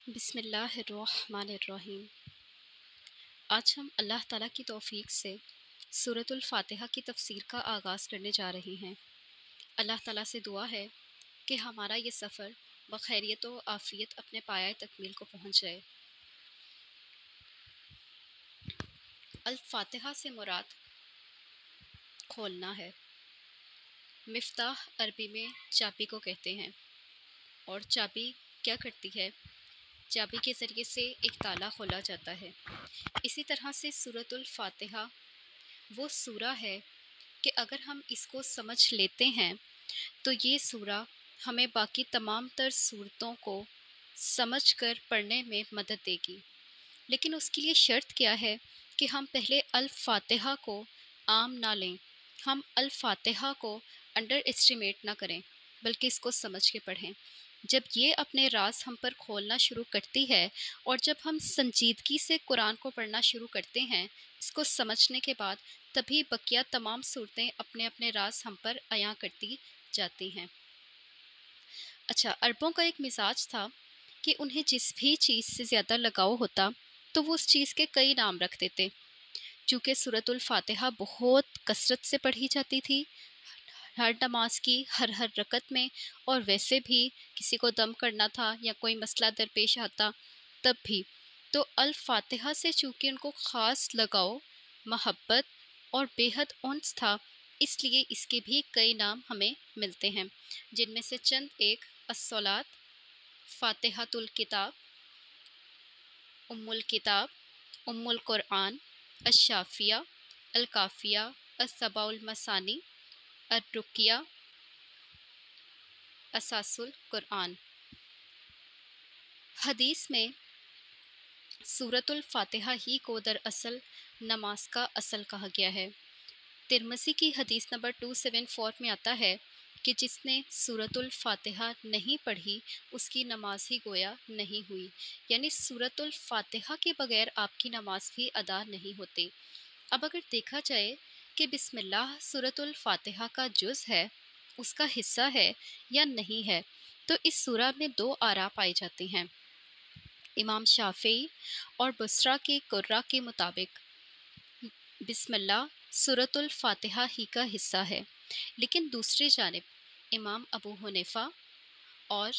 بسم اللہ الرحمن الرحیم۔ آج ہم اللہ تعالیٰ کی توفیق سے سورۃ الفاتحہ کی تفسیر کا آغاز کرنے جا رہے ہیں۔ اللہ تعالیٰ سے دعا ہے کہ ہمارا یہ سفر بخیریت و عافیت اپنے پایہ تکمیل کو پہنچ جائے۔ الفاتحہ سے مراد کھولنا ہے۔ مفتاح عربی میں چابی کو کہتے ہیں، اور چابی کیا کرتی ہے؟ چابی کے ذریعے سے ایک تالا کھولا جاتا ہے۔ اسی طرح سے سورۃ الفاتحہ وہ سورہ ہے کہ اگر ہم اس کو سمجھ لیتے ہیں تو یہ سورہ ہمیں باقی تمام تر سورتوں کو سمجھ کر پڑھنے میں مدد دے گی۔ لیکن اس کے لیے شرط کیا ہے کہ ہم پہلے الفاتحہ کو عام نہ لیں، ہم الفاتحہ کو انڈر اسٹیمیٹ نہ کریں، بلکہ اس کو سمجھ کے پڑھیں۔ جب یہ اپنے راز ہم پر کھولنا شروع کرتی ہے اور جب ہم سنجیدگی سے قرآن کو پڑھنا شروع کرتے ہیں اس کو سمجھنے کے بعد، تبھی بقیہ تمام صورتیں اپنے اپنے راز ہم پر عیاں کرتی جاتی ہیں۔ اچھا، عربوں کا ایک مزاج تھا کہ انہیں جس بھی چیز سے زیادہ لگاؤ ہوتا تو وہ اس چیز کے کئی نام رکھ دیتے۔ چونکہ سورۃ الفاتحہ بہت کثرت سے پڑھی جاتی تھی ہر نماز کی ہر رکعت میں، اور ویسے بھی کسی کو دم کرنا تھا یا کوئی مسئلہ درپیش آتا تب بھی، تو الفاتحہ سے چونکہ ان کو خاص لگاؤ، محبت اور بے حد انس تھا، اس لیے اس کے بھی کئی نام ہمیں ملتے ہیں، جن میں سے چند ایک الصلاۃ، فاتحۃ الکتاب، ام الکتاب، ام القرآن، الشافیہ، الکافیہ، السبع المثانی، الرقیہ، اساس القرآن۔ حدیث میں سورۃ الفاتحہ ہی کو دراصل نماز کا اصل کہا گیا ہے۔ ترمذی کی حدیث نمبر 274 میں آتا ہے کہ جس نے سورۃ الفاتحہ نہیں پڑھی اس کی نماز ہی گویا نہیں ہوئی، یعنی سورۃ الفاتحہ کے بغیر آپ کی نماز بھی ادا نہیں ہوتی۔ اب اگر دیکھا جائے کہ بسم اللہ سورۃ الفاتحہ کا جز ہے، اس کا حصہ ہے یا نہیں ہے، تو اس سورہ میں دو آراء پائی جاتی ہیں۔ امام شافعی اور بصریٰ کے قراء کے مطابق بسم اللہ سورۃ الفاتحہ ہی کا حصہ ہے، لیکن دوسری جانب امام ابو حنیفہ اور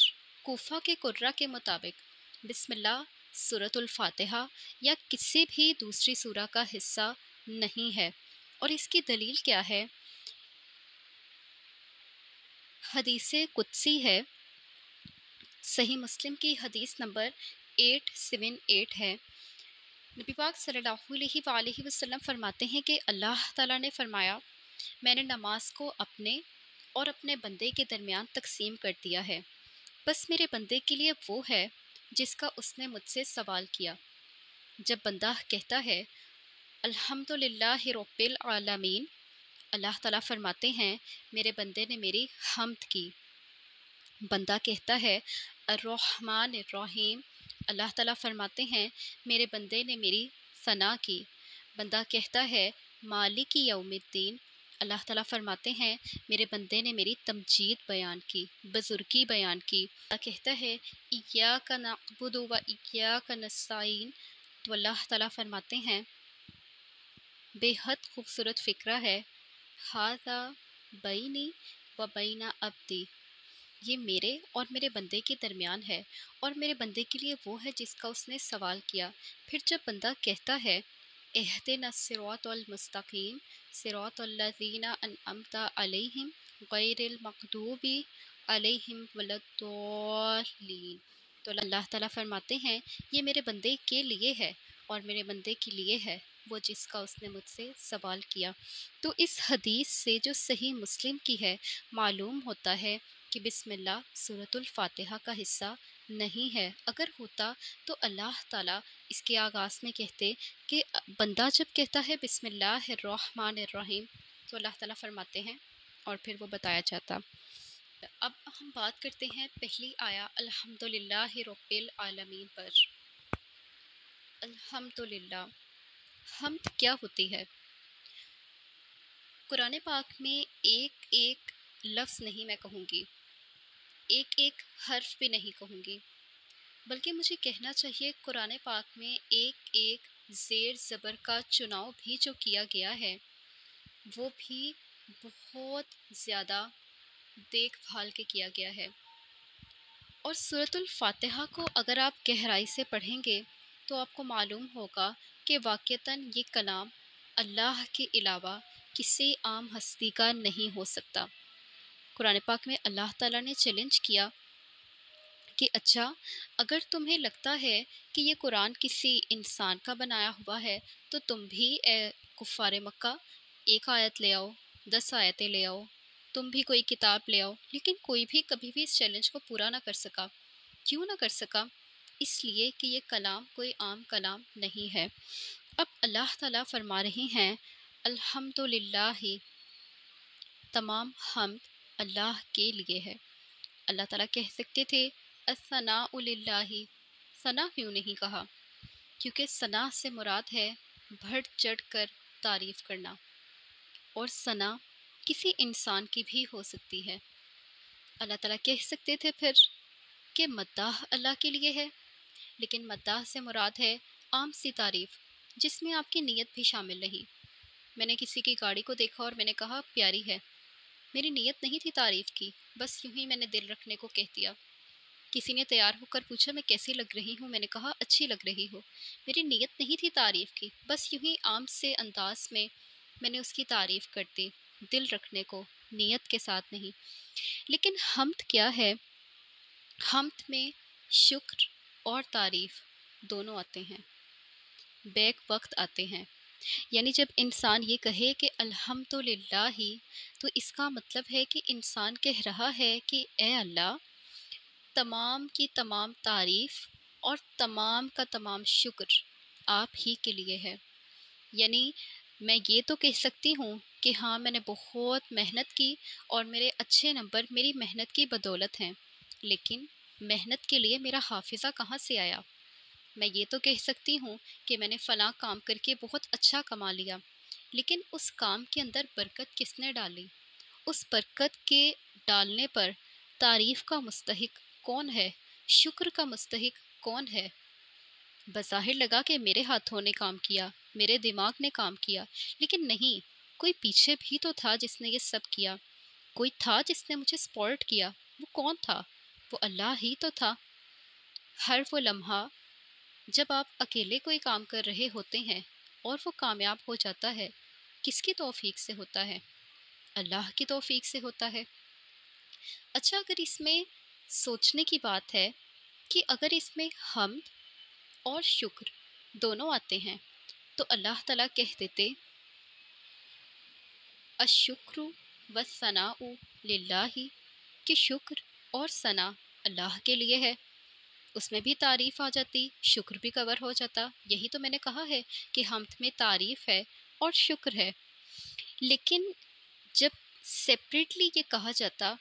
کوفہ کے قراء کے مطابق بسم اللہ سورۃ الفاتحہ یا کسی بھی دوسری سورہ کا حصہ نہیں ہے، اور اس کی دلیل کیا ہے؟ حدیث قدسی ہے، صحیح مسلم کی حدیث نمبر 878 ہے۔ نبی پاک صلی اللہ علیہ وآلہ وسلم فرماتے ہیں کہ اللہ تعالیٰ نے فرمایا، میں نے نماز کو اپنے اور اپنے بندے کے درمیان تقسیم کر دیا ہے، بس میرے بندے کے لیے وہ ہے جس کا اس نے مجھ سے سوال کیا۔ جب بندہ کہتا ہے الحمدللہ رب العالمین، اللہ تعالیٰ فرماتے ہیں میرے بندے نے میری حمد کی۔ بندہ کہتا ہے الرحمن الرحیم، اللہ تعالیٰ فرماتے ہیں میرے بندے نے میری ثنا کی۔ بندہ کہتا ہے مالک یوم الدین، اللہ تعالیٰ فرماتے ہیں میرے بندے نے میری تمجید بیان کی، بزرگی بیان کی۔ بندہ کہتا ہے ایاک نعبد و ایاک نستعین، تو اللہ تعالیٰ فرماتے ہیں بے حد خوبصورت فقرہ ہے، ھذا بینی و بین عبدی، یہ میرے اور میرے بندے کے درمیان ہے، اور میرے بندے کے لیے وہ ہے جس کا اس نے سوال کیا۔ پھر جب بندہ کہتا ہے اہدنا الصراط المستقیم صراط الذین انعمت علیہم غیر المغضوب علیہم ولا الضالین، تو اللہ تعالیٰ فرماتے ہیں یہ میرے بندے کے لیے ہے اور میرے بندے کے لیے ہے وہ جس کا اس نے مجھ سے سوال کیا۔ تو اس حدیث سے جو صحیح مسلم کی ہے معلوم ہوتا ہے کہ بسم اللہ سورۃ الفاتحہ کا حصہ نہیں ہے۔ اگر ہوتا تو اللہ تعالیٰ اس کے آغاز میں کہتے کہ بندہ جب کہتا ہے بسم اللہ الرحمن الرحیم تو اللہ تعالیٰ فرماتے ہیں، اور پھر وہ بتایا جاتا۔ اب ہم بات کرتے ہیں پہلی آیا الحمدللہ رب العالمین پر۔ الحمدللہ، حمد کیا ہوتی ہے؟ قرآن پاک میں ایک ایک لفظ نہیں میں کہوں گی، ایک ایک حرف بھی نہیں کہوں گی، بلکہ مجھے کہنا چاہیے قرآن پاک میں ایک ایک زیر زبر کا چناؤ بھی جو کیا گیا ہے وہ بھی بہت زیادہ دیکھ بھال کے کیا گیا ہے۔ اور سورۃ الفاتحہ کو اگر آپ گہرائی سے پڑھیں گے تو آپ کو معلوم ہوگا کہ واقعتاً یہ کلام اللہ کے علاوہ کسی عام ہستی کا نہیں ہو سکتا۔ قرآن پاک میں اللہ تعالیٰ نے چیلنج کیا کہ اچھا اگر تمہیں لگتا ہے کہ یہ قرآن کسی انسان کا بنایا ہوا ہے تو تم بھی اے کفار مکہ ایک آیت لے آؤ، 10 آیتیں لے آؤ، تم بھی کوئی کتاب لے آؤ، لیکن کوئی بھی کبھی بھی اس چیلنج کو پورا نہ کر سکا۔ کیوں نہ کر سکا؟ اس لیے کہ یہ کلام کوئی عام کلام نہیں ہے۔ اب اللہ تعالیٰ فرما رہے ہیں الحمدللہ، تمام حمد اللہ کے لیے ہے۔ اللہ تعالیٰ کہہ سکتے تھے الثناء للہ، ثنا کیوں نہیں کہا؟ کیونکہ ثنا سے مراد ہے بڑھ چڑھ کر تعریف کرنا، اور ثنا کسی انسان کی بھی ہو سکتی ہے۔ اللہ تعالیٰ کہہ سکتے تھے پھر کہ مداح اللہ کے لیے ہے، لیکن مداح سے مراد ہے عام سی تعریف جس میں آپ کی نیت بھی شامل نہیں۔ میں نے کسی کی گاڑی کو دیکھا اور میں نے کہا پیاری ہے، میری نیت نہیں تھی تعریف کی، بس یوں ہی میں نے دل رکھنے کو کہہ دیا۔ کسی نے تیار ہو کر پوچھا میں کیسی لگ رہی ہوں، میں نے کہا اچھی لگ رہی ہو، میری نیت نہیں تھی تعریف کی، بس یوں ہی عام سے انداز میں نے اس کی تعریف کر دی، دل رکھنے کو، نیت کے ساتھ نہیں۔ لیکن حمد کیا ہے؟ حمد میں شکر اور تعریف دونوں آتے ہیں، بیک وقت آتے ہیں۔ یعنی جب انسان یہ کہے کہ الحمدللہ ہی، تو اس کا مطلب ہے کہ انسان کہہ رہا ہے کہ اے اللہ، تمام کی تمام تعریف اور تمام کا تمام شکر آپ ہی کے لیے ہے۔ یعنی میں یہ تو کہہ سکتی ہوں کہ ہاں میں نے بہت محنت کی اور میرے اچھے نمبر میری محنت کی بدولت ہیں، لیکن محنت کے لیے میرا حافظہ کہاں سے آیا؟ میں یہ تو کہہ سکتی ہوں کہ میں نے فلاں کام کر کے بہت اچھا کما لیا، لیکن اس کام کے اندر برکت کس نے ڈالی؟ اس برکت کے ڈالنے پر تعریف کا مستحق کون ہے؟ شکر کا مستحق کون ہے؟ بظاہر لگا کہ میرے ہاتھوں نے کام کیا، میرے دماغ نے کام کیا، لیکن نہیں، کوئی پیچھے بھی تو تھا جس نے یہ سب کیا، کوئی تھا جس نے مجھے سپورٹ کیا۔ وہ کون تھا؟ وہ اللہ ہی تو تھا۔ ہر وہ لمحہ جب آپ اکیلے کوئی کام کر رہے ہوتے ہیں اور وہ کامیاب ہو جاتا ہے، کس کی توفیق سے ہوتا ہے؟ اللہ کی توفیق سے ہوتا ہے۔ اچھا اگر اس میں سوچنے کی بات ہے کہ اگر اس میں حمد اور شکر دونوں آتے ہیں تو اللہ تعالیٰ کہہ دیتے الشکر والثناء للہ، کہ شکر اور ثنا اللہ کے لیے ہے۔ اس میں بھی تعریف آ جاتی، شکر بھی کور ہو جاتا۔ یہی تو میں نے کہا ہے کہ حمد میں تعریف ہے اور شکر ہے۔ لیکن جب سیپریٹلی یہ کہا جاتا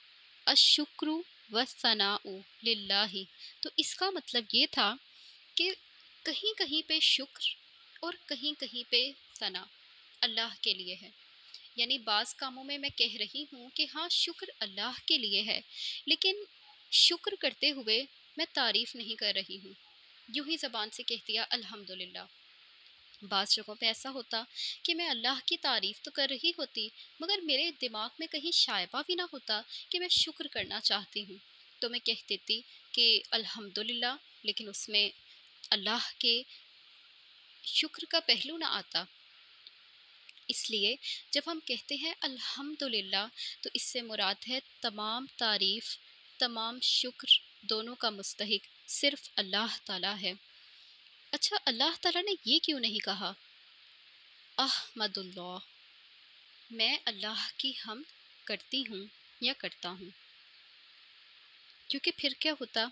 الشکر والثناء للہ، تو اس کا مطلب یہ تھا کہ کہیں کہیں پہ شکر اور کہیں کہیں پہ ثنا اللہ کے لیے ہے۔ یعنی بعض کاموں میں میں کہہ رہی ہوں کہ ہاں شکر اللہ کے لیے ہے، لیکن شکر کرتے ہوئے میں تعریف نہیں کر رہی ہوں، یوں ہی زبان سے کہہ دیا الحمدللہ۔ بعض جگہوں پہ ایسا ہوتا کہ میں اللہ کی تعریف تو کر رہی ہوتی، مگر میرے دماغ میں کہیں شائبہ بھی نہ ہوتا کہ میں شکر کرنا چاہتی ہوں، تو میں کہہ دیتی کہ الحمدللہ، لیکن اس میں اللہ کے شکر کا پہلو نہ آتا۔ اس لیے جب ہم کہتے ہیں الحمدللہ تو اس سے مراد ہے تمام تعریف، تمام شکر دونوں کا مستحق صرف اللہ تعالیٰ ہے۔ اچھا اللہ تعالیٰ نے یہ کیوں نہیں کہا احمد اللہ، میں اللہ کی حمد کرتی ہوں یا کرتا ہوں؟ کیونکہ پھر کیا ہوتا،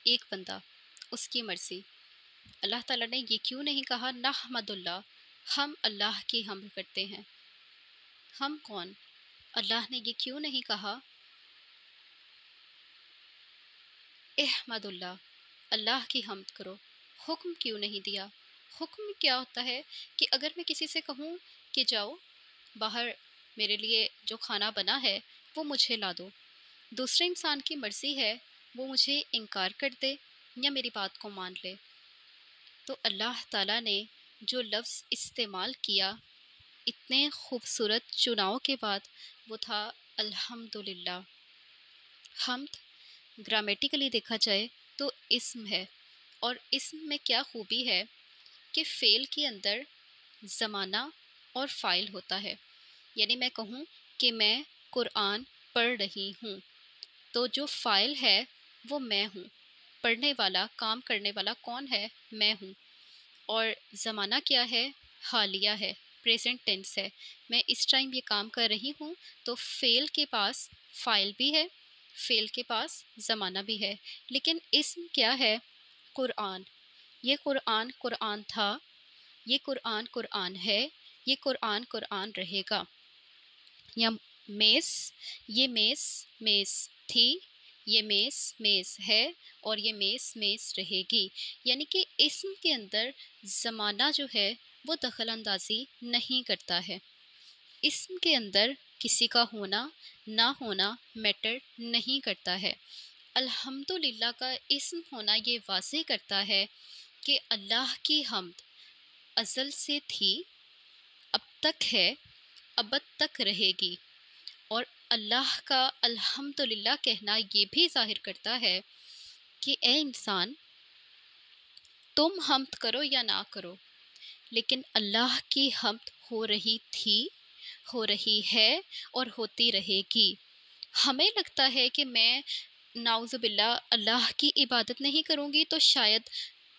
ایک بندہ، اس کی مرضی۔ اللہ تعالیٰ نے یہ کیوں نہیں کہا نحمد اللہ، ہم اللہ کی حمد کرتے ہیں؟ ہم کون؟ اللہ نے یہ کیوں نہیں کہا احمد اللہ، اللہ کی حمد کرو؟ حکم کیوں نہیں دیا؟ حکم کیا ہوتا ہے کہ اگر میں کسی سے کہوں کہ جاؤ باہر میرے لیے جو کھانا بنا ہے وہ مجھے لا دو، دوسرے انسان کی مرضی ہے وہ مجھے انکار کر دے، یا میری بات کو مان لے۔ تو اللہ تعالیٰ نے جو لفظ استعمال کیا اتنے خوبصورت چناؤ کے بعد وہ تھا الحمدللہ۔ حمد گرامیٹیکلی دیکھا جائے تو اسم ہے، اور اسم میں کیا خوبی ہے کہ فعل کے اندر زمانہ اور فاعل ہوتا ہے۔ یعنی میں کہوں کہ میں قرآن پڑھ رہی ہوں، تو جو فاعل ہے وہ میں ہوں، پڑھنے والا کام کرنے والا کون ہے؟ میں ہوں۔ اور زمانہ کیا ہے؟ حالیہ ہے، پریزنٹ ٹینس ہے، میں اس ٹائم یہ کام کر رہی ہوں۔ تو فعل کے پاس فاعل بھی ہے، فعل کے پاس زمانہ بھی ہے، لیکن اسم کیا ہے؟ قرآن۔ یہ قرآن قرآن تھا، یہ قرآن قرآن ہے، یہ قرآن قرآن رہے گا۔ یا میز، یہ میز میز تھی، یہ میز میز ہے، اور یہ میز میز رہے گی۔ یعنی کہ اسم کے اندر زمانہ جو ہے وہ دخل اندازی نہیں کرتا ہے۔ اسم کے اندر کسی کا ہونا نہ ہونا میٹر نہیں کرتا ہے۔ الحمدللہ کا اسم ہونا یہ واضح کرتا ہے کہ اللہ کی حمد ازل سے تھی، اب تک ہے، ابد تک رہے گی۔ اور اللہ کا الحمدللہ کہنا یہ بھی ظاہر کرتا ہے کہ اے انسان، تم حمد کرو یا نہ کرو، لیکن اللہ کی حمد ہو رہی تھی، ہو رہی ہے، اور ہوتی رہے گی۔ ہمیں لگتا ہے کہ میں نعوذ باللہ اللہ کی عبادت نہیں کروں گی تو شاید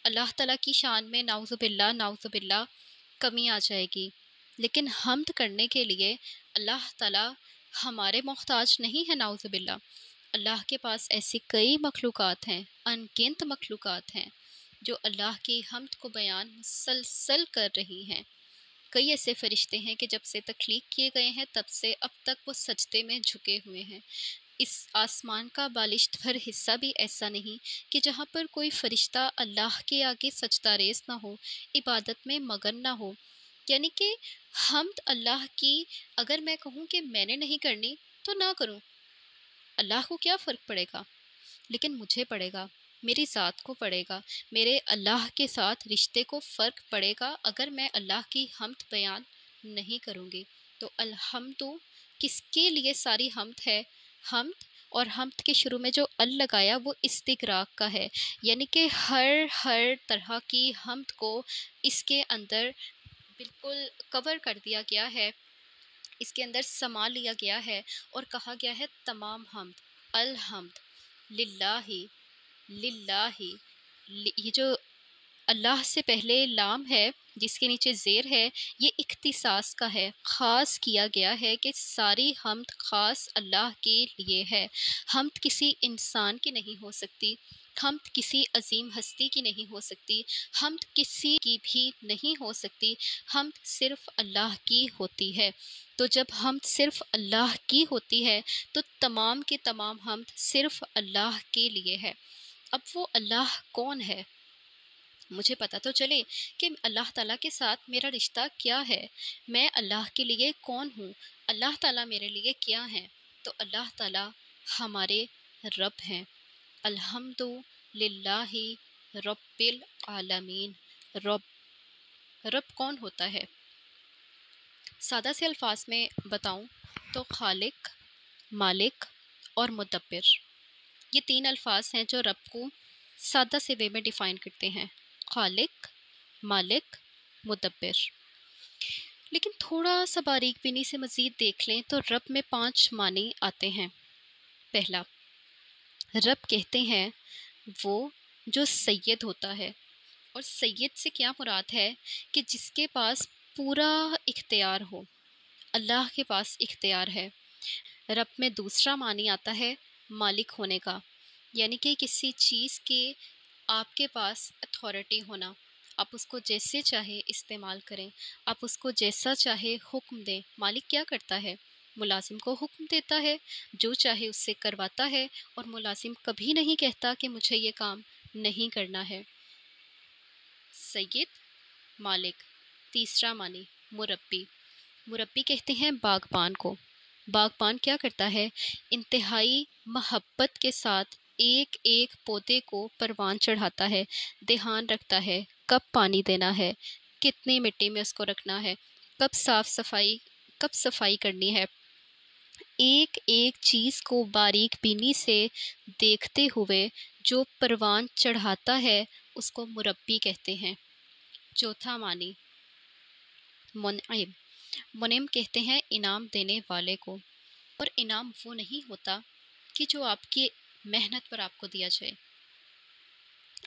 اللہ تعالیٰ کی شان میں نعوذ باللہ کمی آ جائے گی، لیکن حمد کرنے کے لیے اللہ تعالیٰ ہمارے محتاج نہیں ہے۔ نعوذ باللہ اللہ کے پاس ایسی کئی مخلوقات ہیں، ان گنت مخلوقات ہیں جو اللہ کی حمد کو بیان مسلسل کر رہی ہیں۔ کئی ایسے فرشتے ہیں کہ جب سے تخلیق کیے گئے ہیں تب سے اب تک وہ سجدے میں جھکے ہوئے ہیں۔ اس آسمان کا بالشت بھر حصہ بھی ایسا نہیں کہ جہاں پر کوئی فرشتہ اللہ کے آگے سجدہ ریز نہ ہو، عبادت میں مگن نہ ہو۔ یعنی کہ حمد اللہ کی اگر میں کہوں کہ میں نے نہیں کرنی تو نہ کروں، اللہ کو کیا فرق پڑے گا؟ لیکن مجھے پڑے گا، میری ذات کو پڑے گا، میرے اللہ کے ساتھ رشتے کو فرق پڑے گا اگر میں اللہ کی حمد بیان نہیں کروں گی۔ تو الحمد کس کے لیے ساری حمد ہے؟ حمد، اور حمد کے شروع میں جو ال لگایا وہ استغراق کا ہے، یعنی کہ ہر طرح کی حمد کو اس کے اندر بالکل کور کر دیا گیا ہے، اس کے اندر سما لیا گیا ہے، اور کہا گیا ہے تمام حمد الحمد للہ للہ۔ یہ جو اللہ سے پہلے لام ہے جس کے نیچے زیر ہے، یہ اختصاص کا ہے، خاص کیا گیا ہے کہ ساری حمد خاص اللہ کے لیے ہے۔ حمد کسی انسان کی نہیں ہو سکتی، حمد کسی عظیم ہستی کی نہیں ہو سکتی، حمد کسی کی بھی نہیں ہو سکتی، حمد صرف اللہ کی ہوتی ہے۔ تو جب حمد صرف اللہ کی ہوتی ہے تو تمام کے تمام حمد صرف اللہ کے لیے ہے۔ اب وہ اللہ کون ہے؟ مجھے پتہ تو چلے کہ اللہ تعالیٰ کے ساتھ میرا رشتہ کیا ہے، میں اللہ کے لیے کون ہوں، اللہ تعالیٰ میرے لیے کیا ہیں۔ تو اللہ تعالیٰ ہمارے رب ہیں۔ الحمد للہ رب العالمین۔ رب کون ہوتا ہے؟ سادہ سے الفاظ میں بتاؤں تو خالق، مالک اور مدبر، یہ تین الفاظ ہیں جو رب کو سادہ سے وے میں ڈیفائن کرتے ہیں، خالق، مالک، مدبر۔ لیکن تھوڑا سا باریک بینی سے مزید دیکھ لیں تو رب میں 5 معنی آتے ہیں۔ پہلا، رب کہتے ہیں وہ جو سید ہوتا ہے، اور سید سے کیا مراد ہے کہ جس کے پاس پورا اختیار ہو، اللہ کے پاس اختیار ہے۔ رب میں دوسرا معنی آتا ہے مالک ہونے کا، یعنی کہ کسی چیز کے آپ کے پاس اتھارٹی ہونا، آپ اس کو جیسے چاہے استعمال کریں، آپ اس کو جیسا چاہے حکم دیں۔ مالک کیا کرتا ہے؟ ملازم کو حکم دیتا ہے، جو چاہے اس سے کرواتا ہے، اور ملازم کبھی نہیں کہتا کہ مجھے یہ کام نہیں کرنا ہے۔ سید، مالک۔ تیسرا معنی مربی، مربی کہتے ہیں باغبان کو۔ باغبان کیا کرتا ہے؟ انتہائی محبت کے ساتھ ایک ایک پودے کو پروان چڑھاتا ہے، دھیان رکھتا ہے کب پانی دینا ہے، کتنی مٹی میں اس کو رکھنا ہے، کب صفائی کرنی ہے، ایک ایک چیز کو باریک بینی سے دیکھتے ہوئے جو پروان چڑھاتا ہے اس کو مربی کہتے ہیں۔ چوتھا معنی منعم، منعم کہتے ہیں انعام دینے والے کو، اور انعام وہ نہیں ہوتا کہ جو آپ کی محنت پر آپ کو دیا جائے۔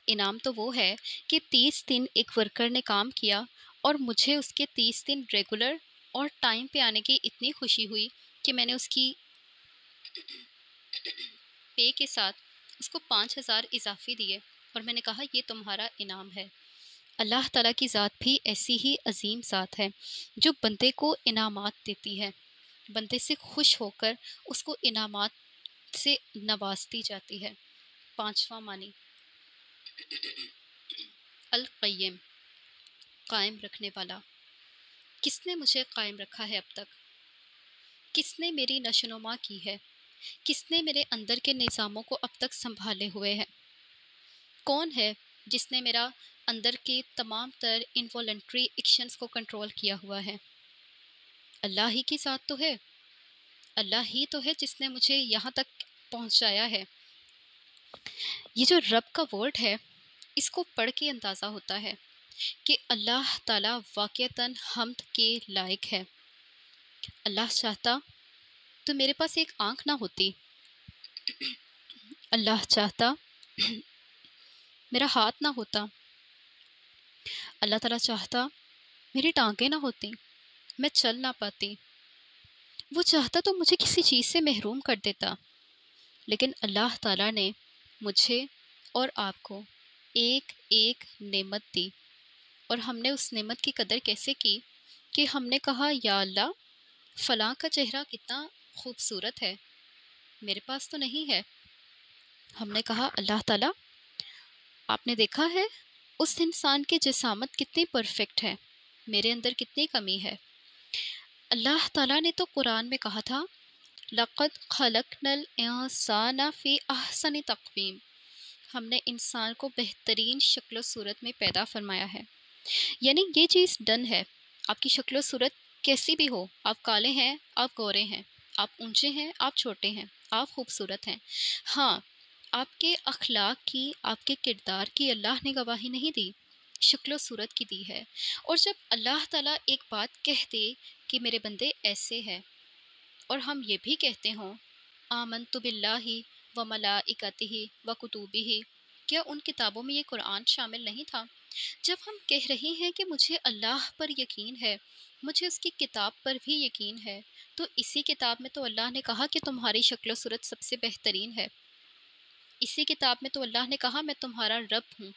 انعام تو وہ ہے کہ 30 دن ایک ورکر نے کام کیا اور مجھے اس کے 30 دن ریگولر اور ٹائم پہ آنے کی اتنی خوشی ہوئی کہ میں نے اس کی پے کے ساتھ اس کو 5,000 اضافی دیے اور میں نے کہا یہ تمہارا انعام ہے۔ اللہ تعالیٰ کی ذات بھی ایسی ہی عظیم ذات ہے جو بندے کو انعامات دیتی ہے، بندے سے خوش ہو کر اس کو انعامات سے نوازتی جاتی ہے۔ پانچواں معنی القیم، قائم رکھنے والا۔ کس نے مجھے قائم رکھا ہے اب تک؟ کس نے میری نشوونما کی ہے؟ کس نے میرے اندر کے نظاموں کو اب تک سنبھالے ہوئے ہے؟ کون ہے جس نے میرا اندر کے تمام تر انوالنٹری ایکشنز کو کنٹرول کیا ہوا ہے؟ اللہ ہی کی ذات تو ہے، اللہ ہی تو ہے جس نے مجھے یہاں تک پہنچایا ہے۔ یہ جو رب کا ورڈ ہے اس کو پڑھ کے اندازہ ہوتا ہے کہ اللہ تعالیٰ واقعتاً حمد کے لائق ہے۔ اللہ چاہتا تو میرے پاس ایک آنکھ نہ ہوتی، اللہ چاہتا میرا ہاتھ نہ ہوتا، اللہ تعالیٰ چاہتا میری ٹانگیں نہ ہوتی، میں چل نہ پاتی، وہ چاہتا تو مجھے کسی چیز سے محروم کر دیتا، لیکن اللہ تعالیٰ نے مجھے اور آپ کو ایک ایک نعمت دی، اور ہم نے اس نعمت کی قدر کیسے کی کہ ہم نے کہا یا اللہ فلاں کا چہرہ کتنا خوبصورت ہے، میرے پاس تو نہیں ہے۔ ہم نے کہا اللہ تعالیٰ آپ نے دیکھا ہے اس انسان کی جسامت کتنی پرفیکٹ ہے، میرے اندر کتنی کمی ہے۔ اللہ تعالیٰ نے تو قرآن میں کہا تھا لَقَدْ خَلَقْنَا الْإِنسَانَ فِي أَحْسَنِ تَقْوِيمٍ، ہم نے انسان کو بہترین شکل و صورت میں پیدا فرمایا ہے، یعنی یہ چیز ڈن ہے۔ آپ کی شکل و صورت کیسی بھی ہو، آپ کالے ہیں، آپ گورے ہیں، آپ اونچے ہیں، آپ چھوٹے ہیں، آپ خوبصورت ہیں، ہاں آپ کے اخلاق کی، آپ کے کردار کی اللہ نے گواہی نہیں دی، شکل و صورت کی دی ہے۔ اور جب اللہ تعالیٰ ایک بات کہہ دے کہ میرے بندے ایسے ہیں، اور ہم یہ بھی کہتے ہوں آمنت باللہ و ملائکتہ و کتبہ، کیا ان کتابوں میں یہ قرآن شامل نہیں تھا؟ جب ہم کہہ رہے ہیں کہ مجھے اللہ پر یقین ہے، مجھے اس کی کتاب پر بھی یقین ہے، تو اسی کتاب میں تو اللہ نے کہا کہ تمہاری شکل و صورت سب سے بہترین ہے، اسی کتاب میں تو اللہ نے کہا میں تمہارا رب ہوں،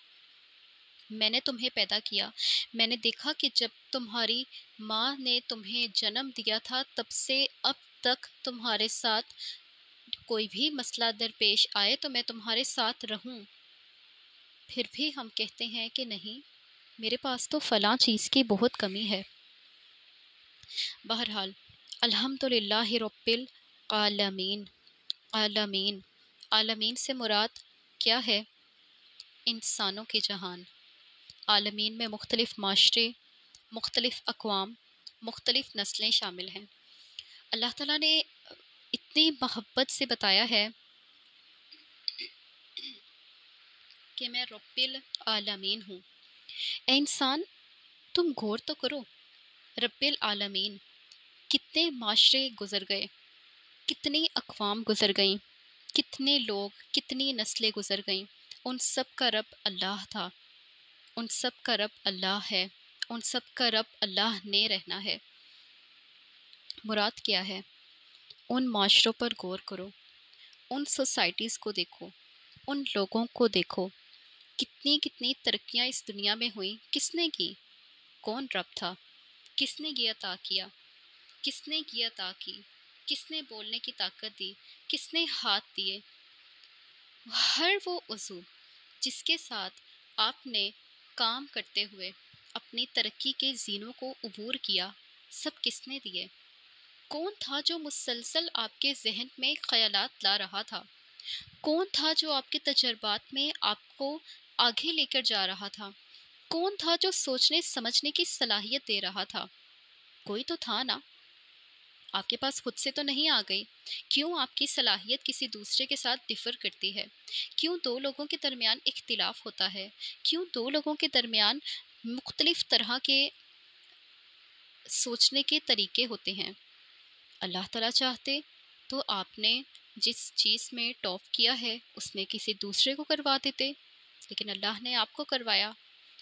میں نے تمہیں پیدا کیا، میں نے دیکھا کہ جب تمہاری ماں نے تمہیں جنم دیا تھا تب سے اب تک تمہارے ساتھ کوئی بھی مسئلہ درپیش آئے تو میں تمہارے ساتھ رہوں، پھر بھی ہم کہتے ہیں کہ نہیں میرے پاس تو فلاں چیز کی بہت کمی ہے۔ بہرحال الحمدللہ رب العالمین، عالمین، عالمین سے مراد کیا ہے؟ انسانوں کے جہان۔ عالمین میں مختلف معاشرے، مختلف اقوام، مختلف نسلیں شامل ہیں۔ اللہ تعالیٰ نے اتنی محبت سے بتایا ہے کہ میں رب العالمین ہوں۔ اے انسان تم غور تو کرو، رب العالمین، کتنے معاشرے گزر گئے، کتنی اقوام گزر گئیں، کتنے لوگ، کتنی نسلیں گزر گئیں، ان سب کا رب اللہ تھا، ان سب کا رب اللہ ہے، ان سب کا رب اللہ نے رہنا ہے۔ مراد کیا ہے؟ ان معاشروں پر غور کرو، ان سوسائٹیز کو دیکھو، ان لوگوں کو دیکھو، کتنی کتنی ترقیاں اس دنیا میں ہوئیں، کس نے کی؟ کون رب تھا؟ کس نے یہ عطا کیا؟ کس نے یہ عطا کی؟ کس نے بولنے کی طاقت دی؟ کس نے ہاتھ دیے؟ ہر وہ عضو جس کے ساتھ آپ نے کام کرتے ہوئے اپنی ترقی کے زینوں کو عبور کیا، سب کس نے دیے؟ کون تھا جو مسلسل آپ کے ذہن میں خیالات لا رہا تھا؟ کون تھا جو آپ کے تجربات میں آپ کو آگے لے کر جا رہا تھا؟ کون تھا جو سوچنے سمجھنے کی صلاحیت دے رہا تھا؟ کوئی تو تھا نا، آپ کے پاس خود سے تو نہیں آ گئی۔ کیوں آپ کی صلاحیت کسی دوسرے کے ساتھ ڈفر کرتی ہے؟ کیوں دو لوگوں کے درمیان اختلاف ہوتا ہے؟ کیوں دو لوگوں کے درمیان مختلف طرح کے سوچنے کے طریقے ہوتے ہیں؟ اللہ تعالیٰ چاہتے تو آپ نے جس چیز میں ٹاپ کیا ہے اس میں کسی دوسرے کو کروا دیتے، لیکن اللہ نے آپ کو کروایا۔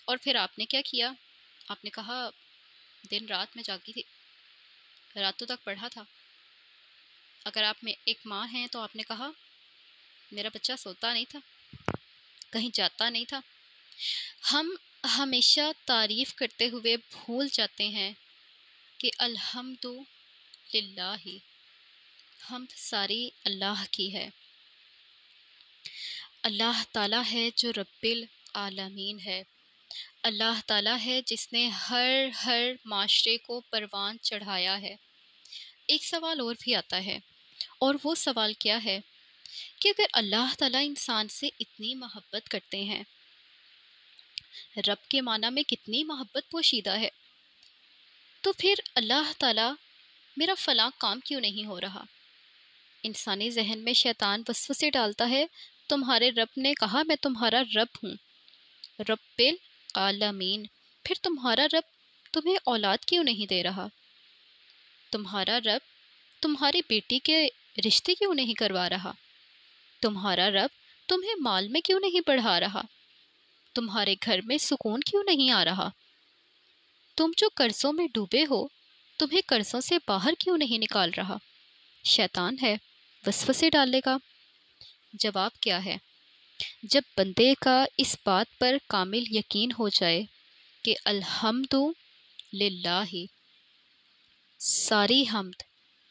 اور پھر آپ نے کیا کیا؟ آپ نے کہا دن رات میں جاگی تھی، راتوں تک پڑھا تھا۔ اگر آپ میں ایک ماں ہیں تو آپ نے کہا میرا بچہ سوتا نہیں تھا، کہیں جاتا نہیں تھا۔ ہم ہمیشہ تعریف کرتے ہوئے بھول جاتے ہیں کہ الحمد للہ، حمد ساری اللہ کی ہے۔ اللہ تعالیٰ ہے جو رب العالمین ہے۔ اللہ تعالیٰ ہے جس نے ہر معاشرے کو پروان چڑھایا ہے۔ ایک سوال اور بھی آتا ہے، اور وہ سوال کیا ہے کہ اگر اللہ تعالیٰ انسان سے اتنی محبت کرتے ہیں، رب کے معنی میں کتنی محبت پوشیدہ ہے، تو پھر اللہ تعالیٰ میرا فلاں کام کیوں نہیں ہو رہا؟ انسانی ذہن میں شیطان وسوسے ڈالتا ہے، تمہارے رب نے کہا میں تمہارا رب ہوں، رب العالمین، پھر تمہارا رب تمہیں اولاد کیوں نہیں دے رہا؟ تمہارا رب تمہاری بیٹی کے رشتے کیوں نہیں کروا رہا؟ تمہارا رب تمہیں مال میں کیوں نہیں بڑھا رہا؟ تمہارے گھر میں سکون کیوں نہیں آ رہا؟ تم جو قرضوں میں ڈوبے ہو، تمہیں قرضوں سے باہر کیوں نہیں نکال رہا؟ شیطان ہے، وسوسے ڈالے گا۔ جواب کیا ہے؟ جب بندے کا اس بات پر کامل یقین ہو جائے کہ الحمد للہ، ساری حمد،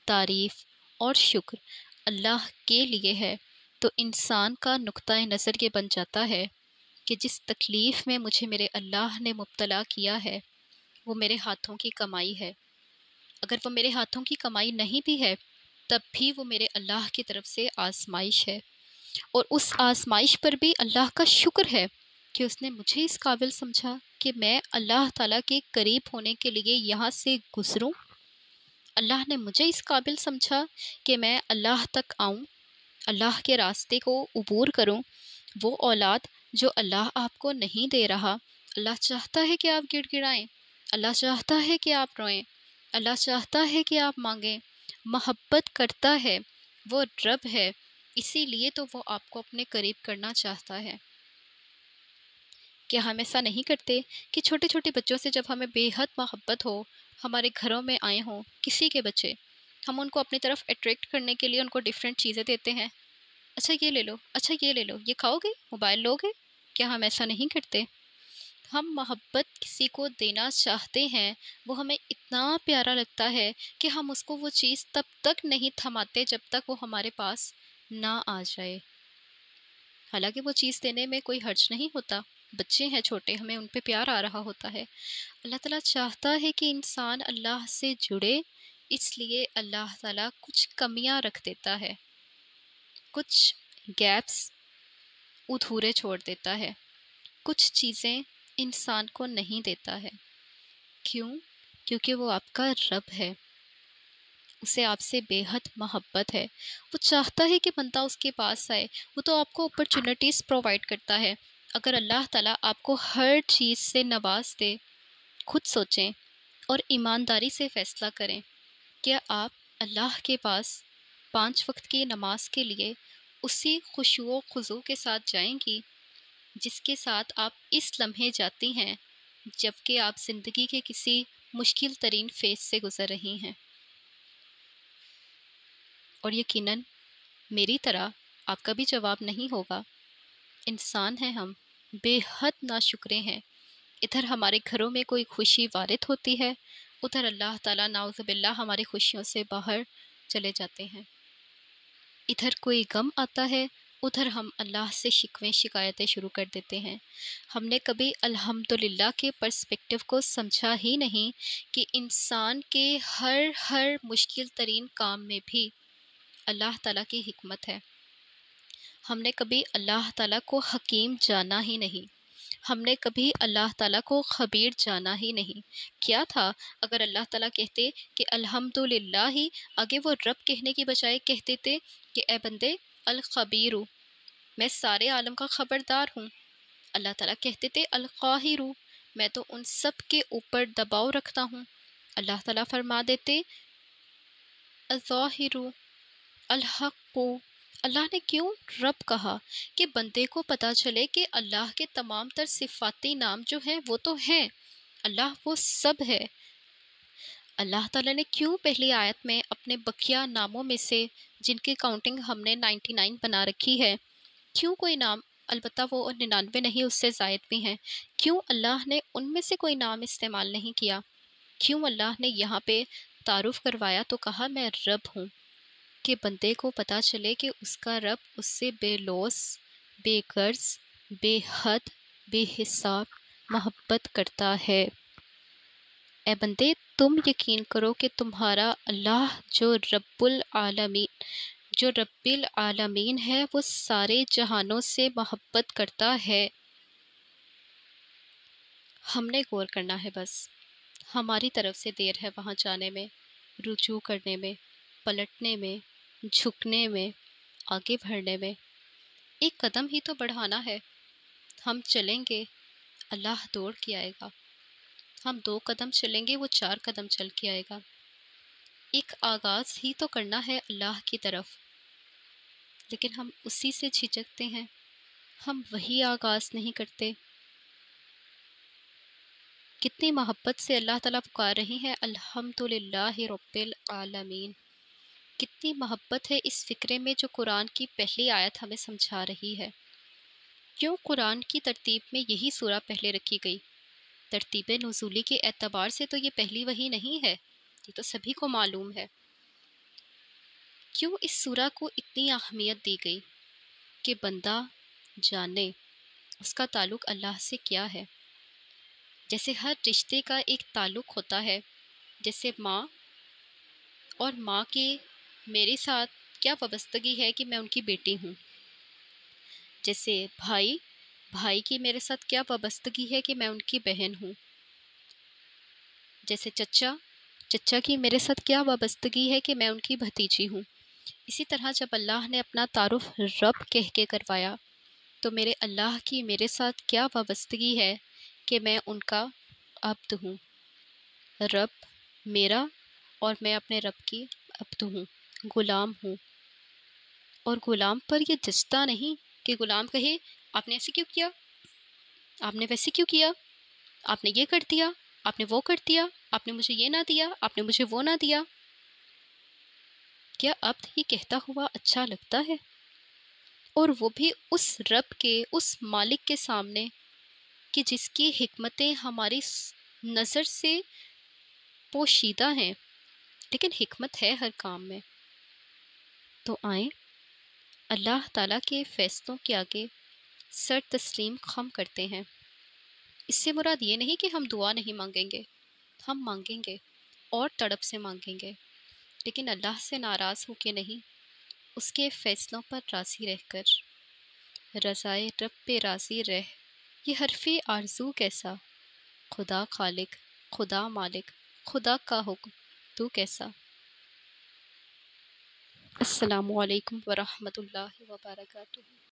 تعریف اور شکر اللہ کے لیے ہے، تو انسان کا نقطہ نظر یہ بن جاتا ہے کہ جس تکلیف میں مجھے میرے اللہ نے مبتلا کیا ہے وہ میرے ہاتھوں کی کمائی ہے۔ اگر وہ میرے ہاتھوں کی کمائی نہیں بھی ہے تب بھی وہ میرے اللہ کی طرف سے آزمائش ہے، اور اس آزمائش پر بھی اللہ کا شکر ہے کہ اس نے مجھے اس قابل سمجھا کہ میں اللہ تعالیٰ کے قریب ہونے کے لیے یہاں سے گزروں۔ اللہ نے مجھے اس قابل سمجھا کہ میں اللہ تک آؤں، اللہ کے راستے کو عبور کروں۔ وہ اولاد جو اللہ آپ کو نہیں دے رہا، اللہ چاہتا ہے کہ آپ گڑ گڑائیں، اللہ چاہتا ہے کہ آپ روئیں، اللہ چاہتا ہے کہ آپ مانگیں، محبت کرتا ہے، وہ رب ہے، اسی لیے تو وہ آپ کو اپنے قریب کرنا چاہتا ہے۔ کیا ہم ایسا نہیں کرتے کہ چھوٹے چھوٹے بچوں سے جب ہمیں بے حد محبت ہو، ہمارے گھروں میں آئے ہوں کسی کے بچے، ہم ان کو اپنی طرف اٹریکٹ کرنے کے لیے ان کو ڈیفرنٹ چیزیں دیتے ہیں؟ اچھا یہ لے لو، اچھا یہ لے لو، یہ کھاؤ گے، موبائل لو گے؟ کیا ہم ایسا نہیں کرتے؟ ہم محبت کسی کو دینا چاہتے ہیں، وہ ہمیں اتنا پیارا لگتا ہے کہ ہم اس کو وہ چیز تب تک نہیں تھماتے جب تک وہ ہمارے پاس نہ آ جائے۔ حالانکہ وہ چیز دینے میں کوئی حرج نہیں ہوتا، بچے ہیں چھوٹے، ہمیں ان پہ پیار آ رہا ہوتا ہے۔ اللہ تعالیٰ چاہتا ہے کہ انسان اللہ سے جڑے، اس لیے اللہ تعالیٰ کچھ کمیاں رکھ دیتا ہے، کچھ گیپس ادھورے چھوڑ دیتا ہے، کچھ چیزیں انسان کو نہیں دیتا ہے۔ کیوں؟ کیونکہ وہ آپ کا رب ہے، اسے آپ سے بے حد محبت ہے، وہ چاہتا ہے کہ بندہ اس کے پاس آئے، وہ تو آپ کو اپرچونٹیز پرووائڈ کرتا ہے۔ اگر اللہ تعالیٰ آپ کو ہر چیز سے نواز دے، خود سوچیں اور ایمانداری سے فیصلہ کریں، کیا آپ اللہ کے پاس 5 وقت کی نماز کے لیے اسی خشوع و خضوع کے ساتھ جائیں گی جس کے ساتھ آپ اس لمحے جاتی ہیں جب کہ آپ زندگی کے کسی مشکل ترین فیز سے گزر رہی ہیں؟ اور یقیناً میری طرح آپ کا بھی جواب نہیں ہوگا۔ انسان ہیں ہم، بے حد ناشکرے ہیں۔ ادھر ہمارے گھروں میں کوئی خوشی وارد ہوتی ہے، ادھر اللہ تعالیٰ نعوذ باللہ ہماری خوشیوں سے باہر چلے جاتے ہیں۔ ادھر کوئی غم آتا ہے، ادھر ہم اللہ سے شکویں شکایتیں شروع کر دیتے ہیں۔ ہم نے کبھی الحمدللہ کے پرسپیکٹیو کو سمجھا ہی نہیں کہ انسان کے ہر مشکل ترین کام میں بھی اللہ تعالیٰ کی حکمت ہے۔ ہم نے کبھی اللہ تعالیٰ کو حکیم جانا ہی نہیں، ہم نے کبھی اللہ تعالیٰ کو خبیر جانا ہی نہیں۔ کیا تھا اگر اللہ تعالیٰ کہتے کہ الحمدللہ ہی، آگے وہ رب کہنے کی بجائے کہتے تھے کہ اے بندے الخبیر، میں سارے عالم کا خبردار ہوں۔ اللہ تعالیٰ کہتے تھے القاہر، میں تو ان سب کے اوپر دباؤ رکھتا ہوں۔ اللہ تعالیٰ فرما دیتے الظاہر الحق۔ اللہ نے کیوں رب کہا؟ کہ بندے کو پتہ چلے کہ اللہ کے تمام تر صفاتی نام جو ہیں وہ تو ہیں، اللہ وہ سب ہے۔ اللہ تعالیٰ نے کیوں پہلی آیت میں اپنے بقیہ ناموں میں سے، جن کی کاؤنٹنگ ہم نے 99 بنا رکھی ہے، کیوں کوئی نام، البتہ وہ 99 نہیں اس سے زائد بھی ہیں، کیوں اللہ نے ان میں سے کوئی نام استعمال نہیں کیا؟ کیوں اللہ نے یہاں پہ تعارف کروایا تو کہا میں رب ہوں، کہ بندے کو پتہ چلے کہ اس کا رب اس سے بے لوث، بے غرض، بے حد، بے حساب محبت کرتا ہے۔ اے بندے تم یقین کرو کہ تمہارا اللہ جو رب العالمین ہے وہ سارے جہانوں سے محبت کرتا ہے۔ ہم نے غور کرنا ہے، بس ہماری طرف سے دیر ہے وہاں جانے میں، رجوع کرنے میں، پلٹنے میں، جھکنے میں، آگے بڑھنے میں۔ ایک قدم ہی تو بڑھانا ہے۔ ہم چلیں گے، اللہ دوڑ کے آئے گا۔ ہم 2 قدم چلیں گے، وہ 4 قدم چل کے آئے گا۔ ایک آغاز ہی تو کرنا ہے اللہ کی طرف، لیکن ہم اسی سے جھجکتے ہیں، ہم وہی آغاز نہیں کرتے۔ کتنی محبت سے اللہ تعالیٰ پکار رہی ہیں الحمدللہ رب العالمین۔ کتنی محبت ہے اس فکرے میں جو قرآن کی پہلی آیت ہمیں سمجھا رہی ہے۔ کیوں قرآن کی ترتیب میں یہی سورہ پہلے رکھی گئی؟ ترتیب نزولی کے اعتبار سے تو یہ پہلی وحی نہیں ہے، یہ تو سبھی کو معلوم ہے۔ کیوں اس سورہ کو اتنی اہمیت دی گئی؟ کہ بندہ جانے اس کا تعلق اللہ سے کیا ہے۔ جیسے ہر رشتے کا ایک تعلق ہوتا ہے، جیسے ماں اور ماں کی میرے ساتھ کیا وابستگی ہے کہ میں ان کی بیٹی ہوں، جیسے بھائی کی میرے ساتھ کیا وابستگی ہے کہ میں ان کی بہن ہوں، جیسے چچا کی میرے ساتھ کیا وابستگی ہے کہ میں ان کی بھتیجی ہوں۔ اسی طرح جب اللہ نے اپنا تعارف رب کہہ کے کروایا تو میرے اللہ کی میرے ساتھ کیا وابستگی ہے کہ میں ان کا عبد ہوں، رب میرا اور میں اپنے رب کی عبد ہوں، غلام ہوں۔ اور غلام پر یہ جچتا نہیں کہ غلام کہے آپ نے ایسے کیوں کیا، آپ نے ویسے کیوں کیا، آپ نے یہ کر دیا، آپ نے وہ کر دیا، آپ نے مجھے یہ نہ دیا، آپ نے مجھے وہ نہ دیا۔ کیا عبد یہ کہتا ہوا اچھا لگتا ہے؟ اور وہ بھی اس رب کے، اس مالک کے سامنے کہ جس کی حکمتیں ہماری نظر سے پوشیدہ ہیں، لیکن حکمت ہے ہر کام میں۔ تو آئیں اللہ تعالیٰ کے فیصلوں کے آگے سر تسلیم خم کرتے ہیں۔ اس سے مراد یہ نہیں کہ ہم دعا نہیں مانگیں گے، ہم مانگیں گے اور تڑپ سے مانگیں گے، لیکن اللہ سے ناراض ہو کے نہیں، اس کے فیصلوں پر راضی رہ کر۔ رضائے رب پہ راضی رہ، یہ حرف آرزو کیسا، خدا خالق، خدا مالک، خدا کا حکم تو کیسا۔ السلام علیکم ورحمۃ اللہ وبرکاتہ۔